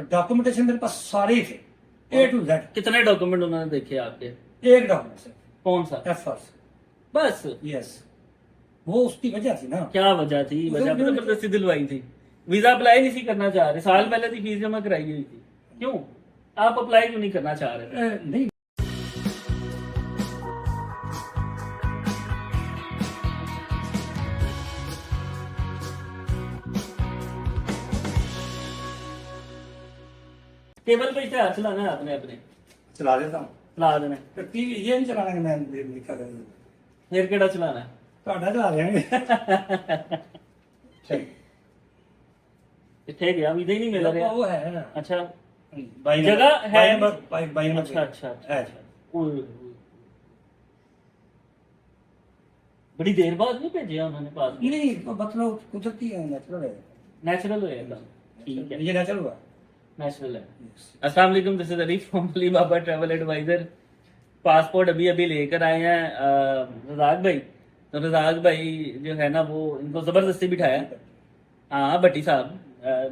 तो डॉक्यूमेंटेशन मेरे पास सारे ही थे, ए टू जेड। कितने डॉक्यूमेंट उन्होंने देखे आपके? एक डॉक्यूमेंट सर, कौन सा? एफर्स। बस यस, वो उसकी वजह थी ना। क्या वजह थी? वजह पे जबरदस्ती दिलवाई थी। वीजा अप्लाई नहीं करना चाह रहे, साल पहले थी फीस जमा कराई हुई थी, क्यों आप अप्लाई क्यों नहीं करना चाह रहे? नहीं, केबल पे इश्तेहार चलाना है आपने अपने, चला देता हूँ। चला देना है। तो टीवी ये नहीं चलाना कि मैं लिखा कर फिर केड़ा चलाना है? ਤੁਹਾਡਾ ਚਲਾ ਦੇਣਗੇ। ठीक, किथे गया? वीजा ही नहीं मिल रहा। वो है ना। अच्छा, बाई जगह है। बाई नंबर अच्छा अच्छा है। अच्छा। ओए, ओए। बड़ी देर बाद नहीं भेजे उन्होंने पास? नहीं, तो मतलब कुदरती है, नेचुरल है। नेचुरल है एकदम। ठीक है, ये नेचुरल हुआ। नेचुरल है। अस्सलाम वालेकुम, this is Arif from Ali Baba travel advisor. Passport अभी अभी लेकर आए हैं रजाक भाई। तो रजाक भाई जो है ना, वो इनको जबरदस्ती बिठाया। हाँ, भट्टी साहब,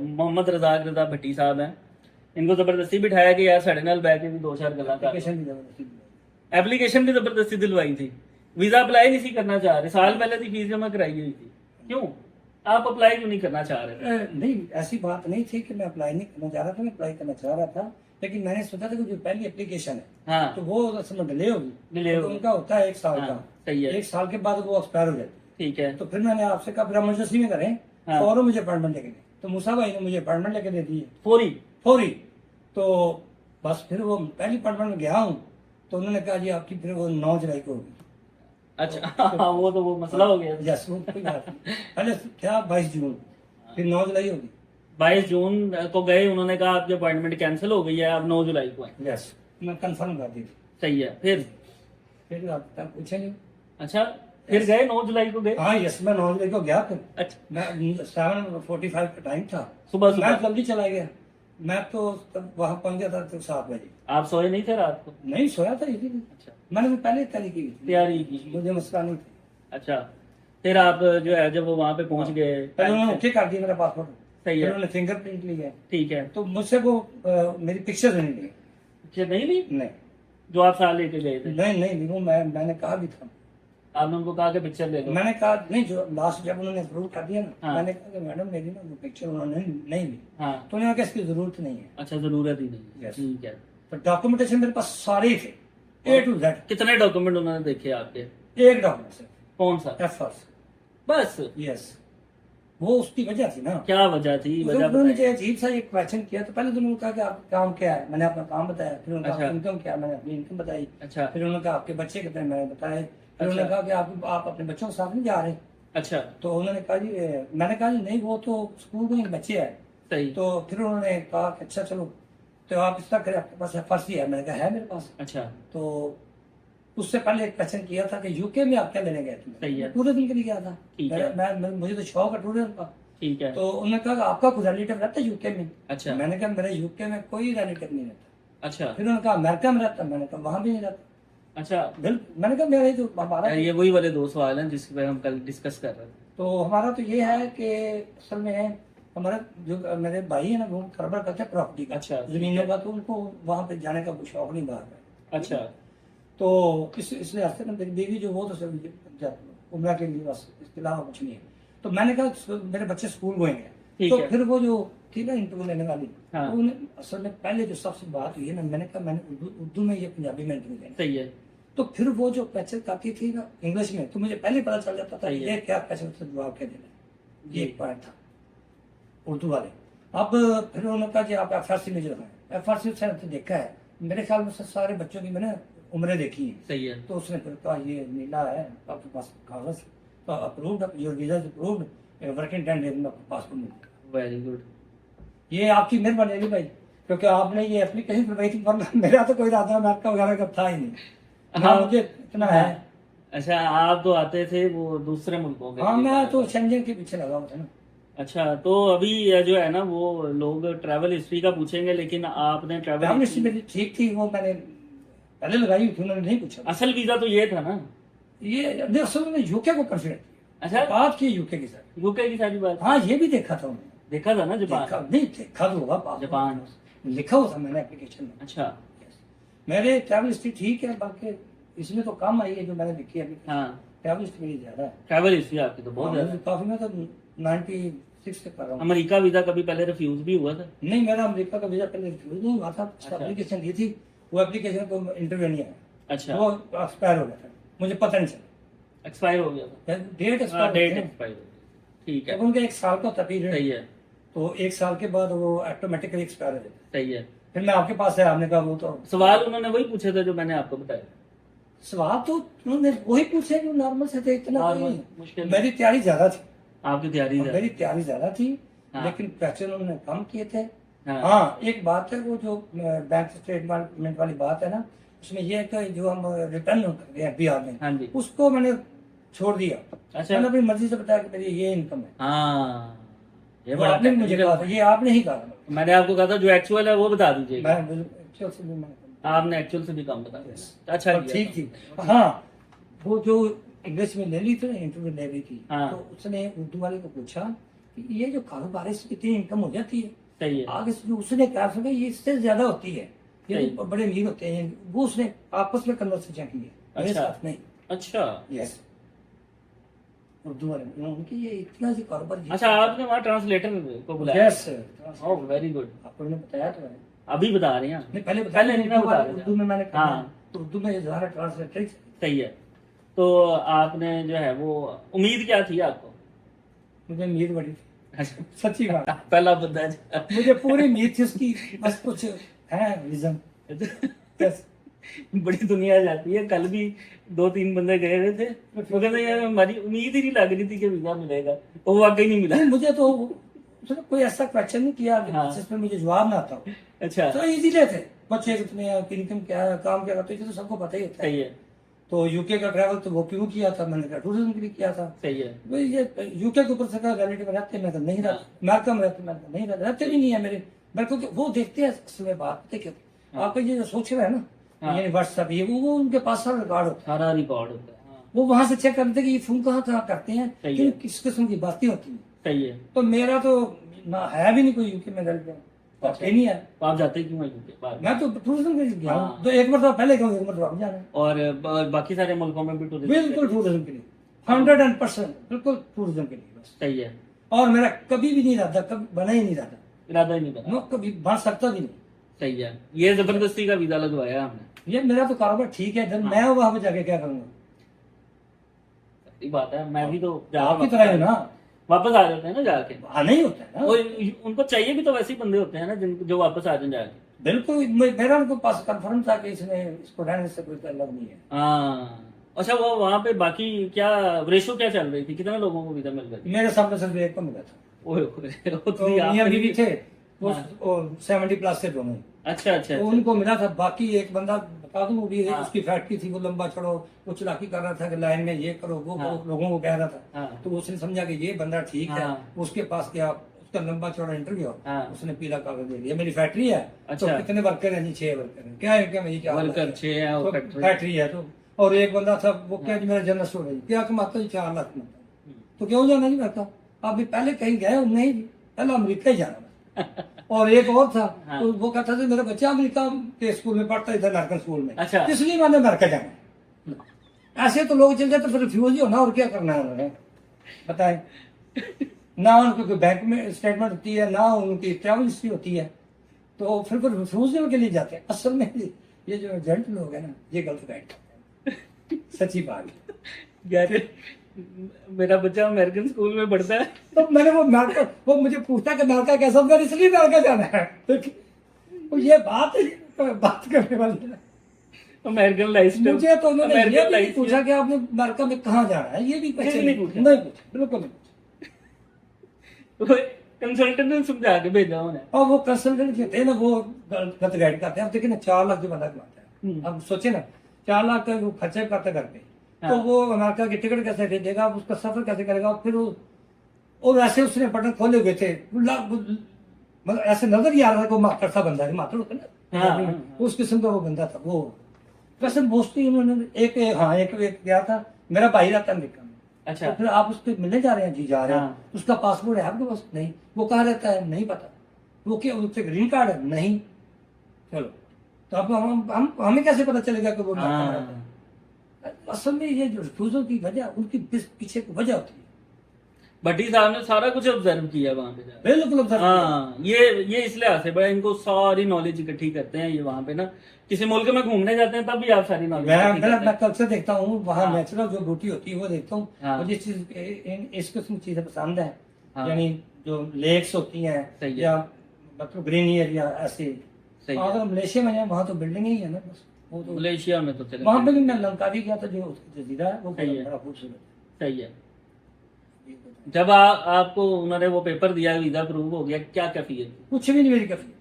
मोहम्मद रजाक रजा भट्टी साहब हैं। इनको जबरदस्ती बिठाया कि यार साढ़े नाल बैठ के भी दो चार गल्लां कर। एप्लीकेशन भी जबरदस्ती दिलवाई थी। वीजा अप्लाई नहीं करना चाह रहे, साल पहले थी फीस जमा कराई हुई थी, क्यों आप अप्लाई क्यों नहीं करना चाह रहे? नहीं, ऐसी बात नहीं थी कि मैं अप्लाई नहीं करना चाह रहा था, मैं अप्लाई करना चाह रहा था, लेकिन मैंने सोचा था कि जो पहली एप्लीकेशन है, हाँ, तो वो असल में डिले होगी। डिले तो होगी। उनका होता है 1 साल हाँ, का। सही है। 1 साल के बाद वो एक्सपायर हो जाती है। ठीक है। तो फिर मैंने आपसे कहा फिर इमरजेंसी में करें, हाँ। फौरन मुझे अपॉइंटमेंट लेके दें। तो मूसा भाई ने मुझे अपॉइंटमेंट लेके दे दी है, फौरी। फौरी। तो बस फिर वो पहली अपॉइंटमेंट में गया हूँ, तो उन्होंने कहा जी आपकी फिर वो 9 जुलाई को होगी। अच्छा, हाँ, वो तो वो मसला हो गया। यस, वो कोई बात नहीं। पहले क्या 22 जून, फिर 9 जुलाई होगी। 22 जून को गए, उन्होंने कहा आपकी अपॉइंटमेंट कैंसिल हो गई है, अब 9 जुलाई को है। यस, मैं कंफर्म कर दी थी। सही है। फिर आप तक पूछेंगे। अच्छा, फिर गए 9 जुलाई को गए? हाँ यस, मैं 9 जुलाई को गया। फिर अच्छा, मैं 7:45 का टाइम था, सुबह मैं सुबह जल्दी चला गया। मैं तो तब वहां पहुंच गया था तो 7 बजे। आप सोए नहीं थे रात को? नहीं सोया था इसीलिए। अच्छा, मैंने वो पहले तैयारी की थी, तैयारी की। मुझे मसला नहीं था। अच्छा, फिर आप जो है जब वो वहां पे पहुंच गए, पहले उन्होंने ओके कर दिया मेरा पासपोर्ट। सही फिर है। उन्होंने फिंगरप्रिंट लिया, ठीक है। तो मुझसे वो मेरी पिक्चर नहीं ली। अच्छा, नहीं ली नहीं जो आप साथ लेके गए थे? नहीं, वो मैंने कहा भी था। आपने उनको कहा कि पिक्चर ले लो? मैंने कहा नहीं, जो लास्ट जब उन्होंने अप्रूव कर दिया ना, हाँ। मैंने कहा कि मैडम मेरी ना वो पिक्चर उन्होंने नहीं ली। हाँ। तो उन्होंने कहा इसकी जरूरत नहीं है। अच्छा, जरूरत ही नहीं। Yes. ठीक है। तो डॉक्यूमेंटेशन मेरे पास सारे ही थे, ए टू जेड। कितने डॉक्यूमेंट उन्होंने देखे आपके? एक डॉक्यूमेंट सर, कौन सा? एफर्स। बस यस, वो उसकी वजह थी ना। क्या वजह थी? वजह उन्होंने मुझे बताइए। अजीब सा एक क्वेश्चन किया। तो पहले तो उन्होंने कहा कि आपका काम क्या है, मैंने अपना काम बताया। फिर उन्होंने कहा अच्छा। इनकम क्या है, मैंने अपनी इनकम बताई। अच्छा फिर उन्होंने कहा आपके बच्चे कितने, मैंने बताए। फिर अच्छा। उन्होंने कहा कि आप अपने बच्चों के साथ नहीं जा रहे। अच्छा, तो उन्होंने कहा जी मैंने कहा जी नहीं, वो तो स्कूल में एक बच्चे हैं। सही। तो फिर उन्होंने कहा कि अच्छा चलो, तो आप इस तरह करें, आपके पास एफर्स ही है। मैंने कहा है मेरे पास। अच्छा, तो उससे पहले एक क्वेश्चन किया था कि यूके में आप क्या लेने गए थे। सही है। मैं पूरे दिन के लिए गया था। ठीक है। मुझे तो शौक है टूरिज्म का। ठीक है। तो उन्होंने कहा कि आपका कोई रिलेटिव रहता है यूके में। अच्छा। मैंने कहा मेरे यूके में कोई रिलेटिव नहीं रहता। अच्छा। फिर उन्होंने कहा अमेरिका में रहता। मैंने कहा वहां भी नहीं रहता। अच्छा, बिल्कुल, मैंने कहा मेरा जो हमारा ये वही वाले 2 सवाल हैं जिस पे हम कल डिस्कस कर रहे थे। तो हमारा तो ये है कि असल में हमारा जो मेरे भाई है ना, वो कारोबार करते हैं प्रॉपर्टी का। अच्छा। जमीनों का, तो उनको वहां पे जाने का कोई शौक नहीं बाहर में। अच्छा। तो इस लिहाज से ना मेरी बीवी जो वो तो सब उम्र के लिए, बस इसके अलावा कुछ नहीं है। तो मैंने कहा मेरे बच्चे स्कूल गएंगे। ठीक तो है। फिर वो जो थी ना इंटरव्यू लेने वाली, हाँ। तो उन्हें असल में पहले जो सबसे बात हुई है ना, मैंने कहा मैंने उर्दू में या पंजाबी में इंटरव्यू देना। सही है। तो फिर वो जो क्वेश्चन आती थी ना इंग्लिश में, तो मुझे पहले पता चल जाता था सही है। ये क्या क्वेश्चन से जवाब क्या देना है। ये एक पॉइंट था उर्दू वाले। अब फिर उन्होंने कहा कि आप एफआरसी में जो है, एफआरसी से देखा है, मेरे ख्याल में सारे बच्चों की मैंने उम्रें देखी है। सही है। तो उसने फिर कहा ये नीला है आपके पास कागज, तो approved, your visa is approved, working 10 days में आपको पासपोर्ट मिल गया। Very good. ये आपकी मेहरबानी है भाई, क्योंकि आपने ये एप्लीकेशन करवाई थी, वरना मेरा तो कोई इरादा अमेरिका वगैरह का था ही नहीं। हाँ, हाँ। मुझे इतना है। अच्छा, आप तो आते थे वो दूसरे मुल्कों के हाँ, लिए। मैं तो शेंजन के पीछे लगा हुआ था ना। अच्छा, तो अभी जो है ना, वो लोग ट्रैवल हिस्ट्री का पूछेंगे, लेकिन आपने ट्रैवल एमनेस्टी मेरी ठीक थी, वो मैंने पहले लगाई हुई थी, उन्होंने नहीं पूछा। असल वीजा तो ये था ना। ये असल में यूके को कंसिडर किया। अच्छा, बात की यूके की सर। यूके की सारी बात। हाँ, ये भी देखा था उन्होंने। देखा था ना देखा जापान? नहीं, देखा तो होगा पास जापान। लिखा हुआ था मैंने एप्लीकेशन में। अच्छा। मेरे ट्रैवल हिस्ट्री ठीक है, बाकी इसमें तो कम आई है जो मैंने लिखी है अभी। हाँ, ट्रैवल हिस्ट्री मेरी ज्यादा है। ट्रैवल हिस्ट्री आपकी तो बहुत ज्यादा है। काफी, मैं तो 96 तक कर रहा हूँ। अमेरिका वीजा कभी पहले रिफ्यूज भी हुआ था? नहीं, मेरा अमेरिका का वीजा पहले रिफ्यूज नहीं हुआ था। अच्छा। एप्लीकेशन दी थी, वो एप्लीकेशन को इंटरव्यू नहीं आया, अच्छा, वो एक्सपायर हो गया था, मुझे पता नहीं चला। एक्सपायर हो गया था। डेट हाँ, डेट एक्सपायर, एक्सपायर हो गई। ठीक है, तो उनका 1 साल का होता पीरियड, सही है, तो 1 साल के बाद वो ऑटोमेटिकली एक्सपायर हो जाता है। सही है। फिर मैं आपके पास आया, आपने कहा वो तो सवाल उन्होंने वही पूछे थे जो मैंने आपको बताया। सवाल तो उन्होंने वही पूछे जो नॉर्मल से थे, इतना नॉर्मल, कोई- मुश्किल मेरी तैयारी ज्यादा थी, आपकी तैयारी है? मेरी तैयारी ज्यादा थी, हाँ। लेकिन क्वेश्चन उन्होंने कम किए थे। हाँ। हाँ, एक बात है, वो जो बैंक स्टेटमेंट वाली बात है ना, उसमें ये है कि जो हम रिटर्न करते हैं बिहार में, हाँ जी। उसको मैंने छोड़ दिया। अच्छा। मैंने अपनी मर्जी से बताया कि मेरी ये इनकम है। हाँ, ये वो बड़ा आपने मुझे technical- कहा था, ये आपने ही कहा। मैंने आपको कहा था जो एक्चुअल है वो बता दीजिए। मैं actual से भी मैंने कहा। आपने एक्चुअल से भी कम बता दिया। अच्छा और किया ठीक था। थी। हाँ, वो जो इंग्लिश में ले ली थी ना, इंटरव्यू ले ली थी, हाँ। तो उसने उर्दू वाले को पूछा कि ये जो कारोबार है इससे कितनी इनकम हो जाती है। सही है। आगे से जो उसने कहा था ये इससे ज्यादा होती है, ये सही। जो बड़े अमीर होते हैं, वो उसने आपस में कन्वर्सेशन की है, मेरे अच्छा। साथ नहीं। अच्छा, यस, उर्दू वाले ने, उनकी ये इतना सी कारोबार। अच्छा, आपने वहाँ ट्रांसलेटर को बुलाया? यस, ओह, वेरी गुड। आपको मैंने बताया तो है। अभी बता रहे हैं? नहीं, पहले पहले नहीं ना बता रहे थे। उर्दू में मैंने कहा, हाँ। तो उर्दू में ज़्यादा ट्रांसलेटर। सही है। तो आपने जो है वो उम्मीद क्या थी आपको? मुझे उम्मीद बड़ी थी, अच्छा, सच्ची बात। पहला बंदा है। मुझे पूरी उम्मीद थी उसकी, बस कुछ है रीजन। यस, बड़ी दुनिया जाती है। कल भी 2-3 बंदे गए हुए थे, वो कहते यार हमारी उम्मीद ही नहीं लग रही थी कि वीजा मिलेगा, वो वाकई नहीं मिला। नहीं, मुझे तो उसने कोई ऐसा क्वेश्चन नहीं किया हाँ। जिसमें मुझे जवाब ना आता हो। अच्छा, तो इजीले थे, बच्चे कितने हैं, इनकम क्या है, काम क्या करते हैं, ये तो सबको पता ही होता है। सही है, तो यूके का ट्रैवल तो वो क्यों किया था, मैंने कहा टूरिज्म के लिए किया था। सही है। भाई ये यूके के ऊपर से रिलेटिव रहते हैं, मैं तो नहीं रहता, अमेरिका में रहते, मैं तो नहीं रहता, रहते भी नहीं है मेरे। मेरे को वो देखते हैं असल में बात, पता है क्या, आपका ये जो सोच रहे हैं ना, हाँ। ये व्हाट्सएप, ये वो उनके पास सारा रिकॉर्ड होता है, सारा रिकॉर्ड होता है। हाँ, वो वहां से चेक करते हैं कि ये फोन कहाँ कहाँ करते हैं, सही है। किस किस्म की बातें होती हैं। सही है। तो मेरा तो ना है भी नहीं कोई यूके में रिलेटिव, अच्छा। नहीं है। तो आप जाते क्यों हैं यूके बाहर? मैं तो टूरिज्म के लिए गया हाँ। हूँ, तो एक मरतबा पहले गया हूँ, एक मरतबा अब जाना है। और बाकी सारे मुल्कों में भी टूरिज्म? बिल्कुल टूरिज्म के लिए 100% बिल्कुल टूरिज्म के लिए बस। सही है। और मेरा कभी भी नहीं रहता, कभी बना ही नहीं रहता, इरादा ही नहीं बना। नो कभी बन सकता भी नहीं। सही है। ये जबरदस्ती का वीजा लगवाया हमने। ये मेरा तो कारोबार ठीक है, जब मैं वहां पे जाके क्या करूंगा। सही बात है, मैं भी तो आपकी तरह है ना, वापस आ जाते हैं ना जाके। आना ही होता है वो ना। उनको चाहिए भी तो वैसे ही बंदे होते हैं ना जो वापस आ जाए जाके। बिल्कुल, मेरा उनको पास कंफर्म था कि इसने इसको रहने से कोई ताल्लुक नहीं है। हाँ। अच्छा, वो वहाँ पे बाकी क्या रेशो क्या चल रही थी, कितने लोगों को वीजा मिल गया? मेरे सामने सिर्फ एक को मिला था, ओए ओए, वो तो तो आप मियां भी- बीवी थे, वो हाँ। 70+ से दोनों। अच्छा अच्छा तो अच्छा। उनको मिला था, बाकी एक बंदा बता दूं, वो भी हाँ। उसकी फैक्ट्री थी, वो लंबा चढ़ो, वो चलाकी कर रहा था कि लाइन में ये करो वो हाँ। करो, लोगों को कह रहा था। हाँ। तो उसने समझा कि ये बंदा ठीक है, हाँ। उसके पास गया, उसका लंबा चौड़ा इंटरव्यू, हाँ। उसने पीला कागज दे दिया, मेरी फैक्ट्री है। अच्छा। तो कितने वर्कर हैं जी? 6 वर्कर हैं। क्या है, क्या मेरी क्या वर्कर हालत है? 6 हैं और तो फैक्ट्री। फैक्ट्री है तो, और एक बंदा था, वो क्या जी मेरा जनरल स्टोर है जी, क्या कमाता जी? 4 लाख कमाता। तो क्यों जाना जी? मैं कहा आप भी पहले कहीं गए? नहीं जी, पहले अमेरिका ही जाना। और एक और था, हाँ। तो वो कहता था मेरा बच्चा अमेरिका के स्कूल में पढ़ता है, अमेरिकन स्कूल में, अच्छा। इसलिए मैंने अमेरिका जाना। ऐसे तो लोग चल जाते, फिर रिफ्यूज ही होना, और क्या करना है उन्होंने, बताएं। ना उनकी कोई बैंक में स्टेटमेंट होती है, ना उनकी ट्रैवल हिस्ट्री होती है, तो फिर रिफ्यूजल के लिए जाते हैं। असल में ये जो एजेंट लोग हैं ना, ये गलत बैठ सच्ची बात है। यार मेरा बच्चा अमेरिकन स्कूल में पढ़ता है, तो मैंने वो मुझे पूछता कि अमेरिका कैसा होगा, इसलिए अमेरिका जाना है। तो ये बात करने वाली है। American lifestyle. मुझे तो उन्होंने ये अमेरिकन भी नहीं लाइफ पूछा कि आपने अमेरिका में कहाँ जाना है, ये भी क्वेश्चन नहीं पूछा। नहीं पूछा, बिल्कुल नहीं पूछा। कंसल्टेंट ने समझा के भेजा उन्हें। और वो कंसल्टेंट जो थे ना, वो गलत गाइड करते हैं। अब देखिए ना, 4 लाख जो बंदा कमाता है, अब सोचे ना 4 लाख का वो खर्चे करते घर पे, हाँ। तो वो अमेरिका की टिकट कैसे खरीदेगा, उसका सफर कैसे करेगा, फिर वो, और ऐसे उसने बटन खोले हुए थे, मतलब ऐसे नजर ही आ रहा था कोई मात्र सा बंदा है, मात्र होता है ना, हाँ, हाँ। उस किस्म का वो बंदा था वो। वैसे मोस्टली उन्होंने एक गया था, मेरा भाई रहता अमेरिका में, अच्छा। तो फिर आप उसको मिलने जा रहे हैं, जी जा रहे हैं, हाँ। उसका पासपोर्ट है आपके पास? नहीं। वो कहाँ रहता है? नहीं पता। वो क्या उससे ग्रीन कार्ड है? नहीं। चलो, तो अब हम हमें कैसे पता चलेगा कि वो कहाँ रहता है? हाँ, असल में ये जो रिफ्यूजल की वजह, उनकी पीछे की वजह होती है। भट्टी साहब ने सारा कुछ ऑब्जर्व किया वहां पे जाके। बिल्कुल observe किया। हाँ, ये इस लिहाज से बड़ा इनको सारी नॉलेज इकट्ठी करते हैं ये वहां पे ना। किसी मुल्क में घूमने जाते हैं तब भी आप सारी नॉलेज मैं कल से देखता हूँ वहाँ हाँ। नेचुरल जो ब्यूटी होती है वो देखता हूँ। हाँ। मुझे इस चीज इस किस्म की चीजें पसंद है। हाँ। यानी जो लेक्स होती हैं सही है। या मतलब ग्रीन एरिया ऐसे। सही है। अगर मलेशिया में जाए वहाँ तो बिल्डिंग ही है ना बस। वो तो मलेशिया में तो चले वहाँ पे भी मैं लंकावी गया था, जो उसका जजीरा है वो सही है। बड़ा खूबसूरत सही है। है। जब आपको उन्होंने वो पेपर दिया, वीजा अप्रूव हो गया, क्या कैफियत थी? कुछ भी नहीं मेरी कफी,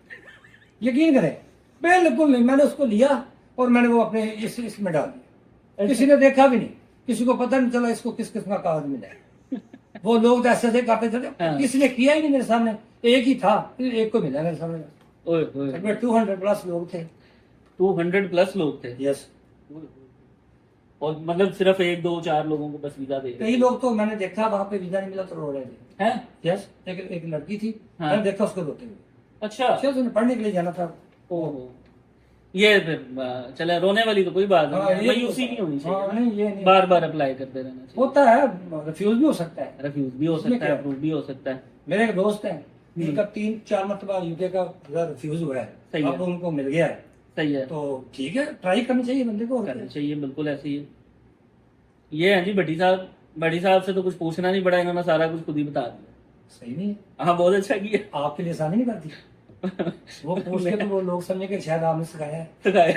यकीन करें बिल्कुल नहीं। मैंने उसको लिया और मैंने वो अपने इसमें डाल दिया। किसी ने देखा भी नहीं, किसी को पता नहीं चला इसको किस किस्म का कागज मिला है। वो लोग तो ऐसे करते थे, हाँ। किसी ने किया ही नहीं मेरे सामने। एक ही था, एक को मिला मेरे सामने। ओए ओए, 200+ लोग थे। 200 प्लस लोग थे। यस। और मतलब सिर्फ 1 2 4 लोगों को बस वीजा दे कई लोग तो मैंने देखा वहां पे वीजा नहीं मिला तो रो रहे थे। हैं? यस। एक लड़की थी, हाँ। मैंने देखा उसको रोते हुए। अच्छा। अच्छा, उसने पढ़ने के लिए जाना था। ओहो, ये फिर चले, रोने वाली तो कोई बात हाँ, नहीं, ये मायूसी नहीं होनी हाँ, चाहिए, नहीं, ये नहीं। बार बार अप्लाई करते रहना चाहिए। होता है, रिफ्यूज भी हो सकता है। रिफ्यूज भी हो इसमें सकता है, क्या? अप्रूव भी हो सकता है। मेरे एक दोस्त हैं, इनका 3-4 मरतबा यूके का रिफ्यूज हुआ है। सही है। अब उनको मिल गया है सही है, तो ठीक है, ट्राई करनी चाहिए बंदे को। और करना क्या? चाहिए, बिल्कुल ऐसे ही है। ये है जी भट्टी साहब से तो कुछ पूछना नहीं पड़ा, इन्होंने सारा कुछ खुद ही बता दिया। सही नहीं है, हाँ, बहुत अच्छा किया। आपके लिए आसानी नहीं करती। वो पूछ के तो वो लोग समझे कि शायद आपने सिखाया है। सिखाए।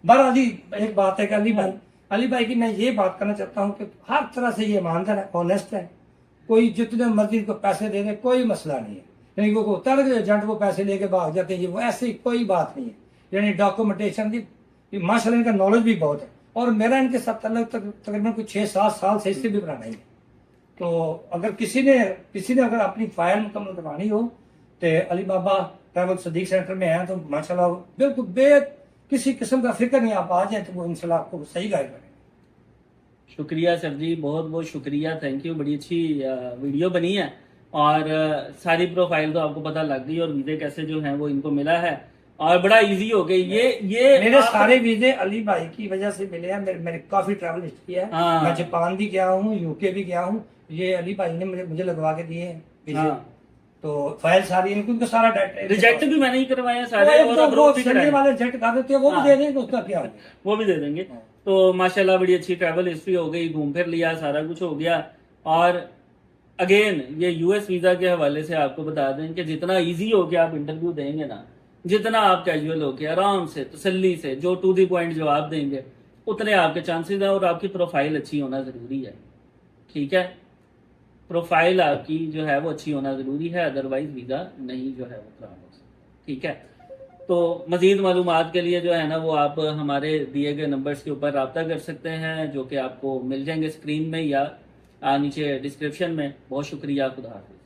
बहरहाल जी, एक बात है कि अली भाई की मैं ये बात करना चाहता हूँ कि हर तरह से ये ईमानदार है, ऑनेस्ट है। कोई जितने मर्जी को पैसे दे दे, कोई मसला नहीं है। यानी वो होता है कि एजेंट को पैसे लेके भाग जाते हैं, ये वो ऐसी कोई बात नहीं है। यानी डॉक्यूमेंटेशन की माशाल्लाह इनका नॉलेज भी बहुत है। और मेरा इनके साथ तल्लुक तकरीबन कुछ 6-7 साल से, इससे भी पुराना ही है। तो अगर किसी ने अगर अपनी फाइल मुकम्मल करवानी हो तो अली बाबा ट्रैवल सदीक सेंटर में है, तो माशाल्लाह बिल्कुल किसी किस्म का फिक्र नहीं, आप आ जाए तो वो इंशाल्लाह आपको सही गाइड करेंगे। शुक्रिया सर जी, बहुत बहुत शुक्रिया, थैंक यू। बड़ी अच्छी वीडियो बनी है और सारी प्रोफाइल तो आपको पता लग गई और वीज़े कैसे जो हैं वो इनको मिला है और बड़ा इजी हो गई। ये मेरे सारे वीजे अली भाई की वजह से मिले हैं। मेरे काफी ट्रैवल हिस्ट्री है। हाँ। मैं जापान भी गया हूँ, यूके भी गया हूँ। ये अली भाई ने मुझे लगवा के दिए हैं वीजे। हाँ। तो फाइल सारी इनका सारा डाटा रिजेक्ट भी मैंने ही करवाए हैं सारे और approve भी कराए हैं। वाले रिजेक्ट कर देते हैं, वो भी हाँ। दे देंगे, उसका क्या होगा? वो भी दे देंगे। हाँ। तो माशाल्लाह बड़ी अच्छी ट्रैवल हिस्ट्री हो गई, घूम फिर लिया, सारा कुछ हो गया। और अगेन ये यूएस वीजा के हवाले से आपको बता दें कि जितना इजी हो के आप इंटरव्यू देंगे ना, जितना आप कैजुअल होके आराम से तसल्ली से जो टू दी पॉइंट जवाब देंगे, उतने आपके चांसेस हैं। और आपकी प्रोफाइल अच्छी होना जरूरी है, ठीक है? प्रोफाइल आपकी जो है वो अच्छी होना जरूरी है, अदरवाइज वीजा नहीं जो है वो खराब हो सकता, ठीक है? तो मजीद मालूमात के लिए जो है ना वो आप हमारे दिए गए नंबर्स के ऊपर रब्ता कर सकते हैं, जो कि आपको मिल जाएंगे स्क्रीन में या नीचे डिस्क्रिप्शन में। बहुत शुक्रिया, खुदा हाफिज़।